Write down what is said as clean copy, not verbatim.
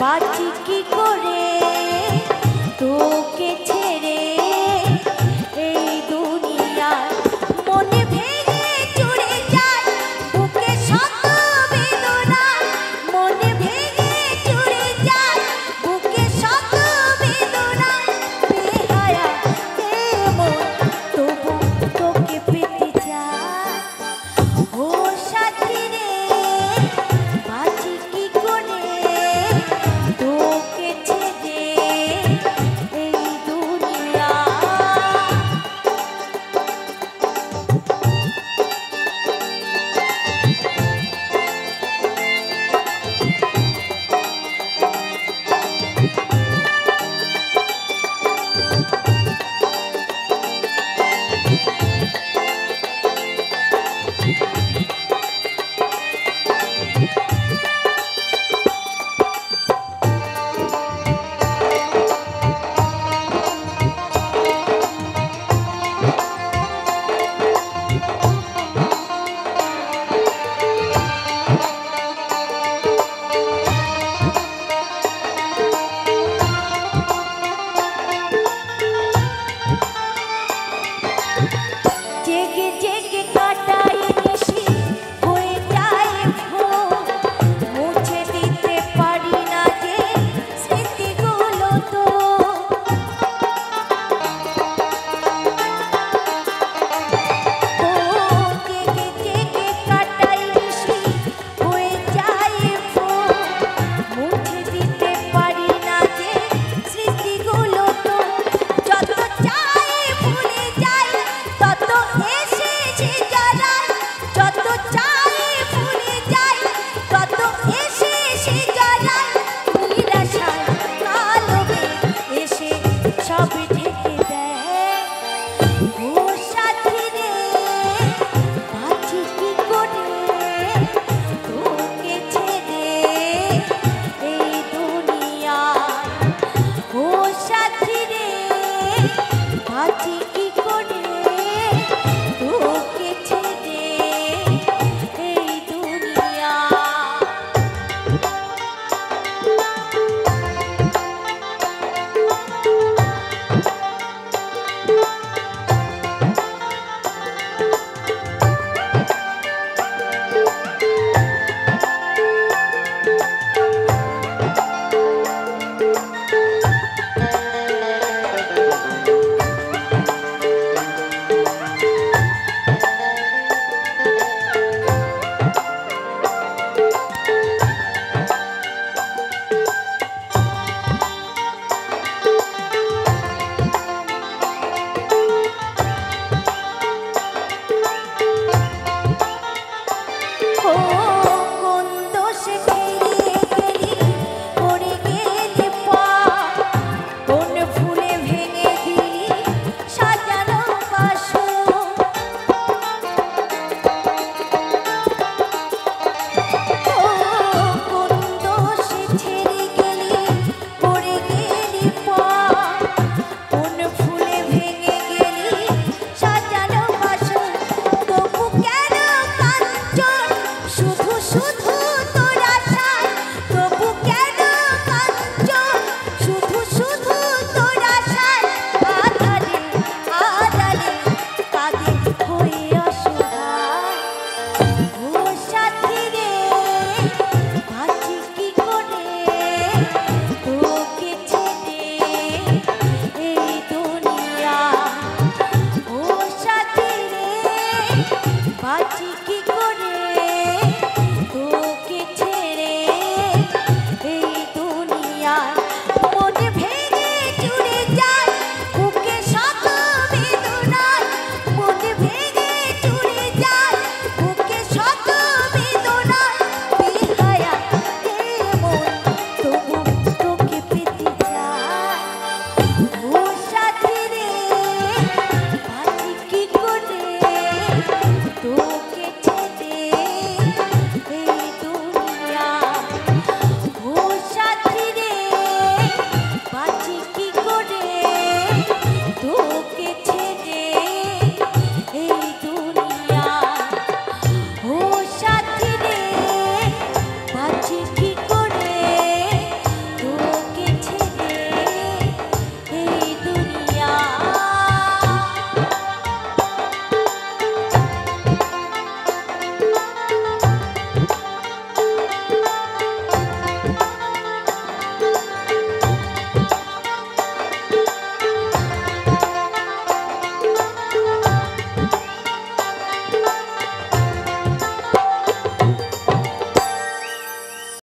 বাঁচি কি করে তোকে ছেড়ে এই দুনিয়ায় মনে ভেঙে চুরে যায় বুকে শত বেদনা মনে ভেঙে চুরে যায় বুকে শত বেদনা বেহায়া এমন তবু তোকে পেতে চায় ও সাথী রে বাঁচি কি করে তোকে ছেড়ে এই দুনিয়া জেগে জেগে কাটাই নিশি হয়ে যায় ভোর মুছে দিতে পারি না যে স্মৃতিগুলো তো জেগে জেগে কাটাই নিশি হয়ে যায় ভোর মুছে দিতে পারি না যে স্মৃতিগুলো তো যত চাই ভুলে যাই তত এসে সে জড়ায় যত চাই ভুলে যাই তত এসে সে জড়ায় নিরাশায় কালো মেঘ এসে সব ঢেকে দেয় ও সাথী রে বাঁচি কি করে তোকে ছেড়ে এই দুনিয়ায় ও সাথী রে বাঁচি কি করে তোকে ছেড়ে এই দুনিয়া ও কোন দোষে ফিরিয়ে গেলি পড়ে গেলি পা কোন ফুলে ভেঙে দিলি সাজানো বাসর ও কোন দোষে ছেড়ে গেলি পড়ে গেলি পা কোন ফুলে ভেঙে গেলি সাজানো বাসর তবু কেন কাঞ্চন শুধু শুধু তোর আশায় তবু কেন কাঞ্চন শুধু শুধু তোর আশায় আধারে আড়ালে কাঁদে হয়ে অসহায় ও সাথী রে বাঁচি কি করে তোকে ছেড়ে এই দুনিয়ায় ও সাথী রে বাঁচি কি করে তোকে ছেড়ে এই দুনিয়ায় মনে ভেঙে চুরে যায় বুকে শত বেদনায় মনে ভেঙে চুরে যায় বুকে শত বেদনায় বেহায়া এমন তবু তোকে পেতে চায় ও সাথী রে বাঁচি কি করে তোকে ছেড়ে এই দুনিয়ায় ও সাথী রে বাঁচি কি করে তোকে ছেড়ে এই দুনিয়ায় ও সাথী রে বাঁচি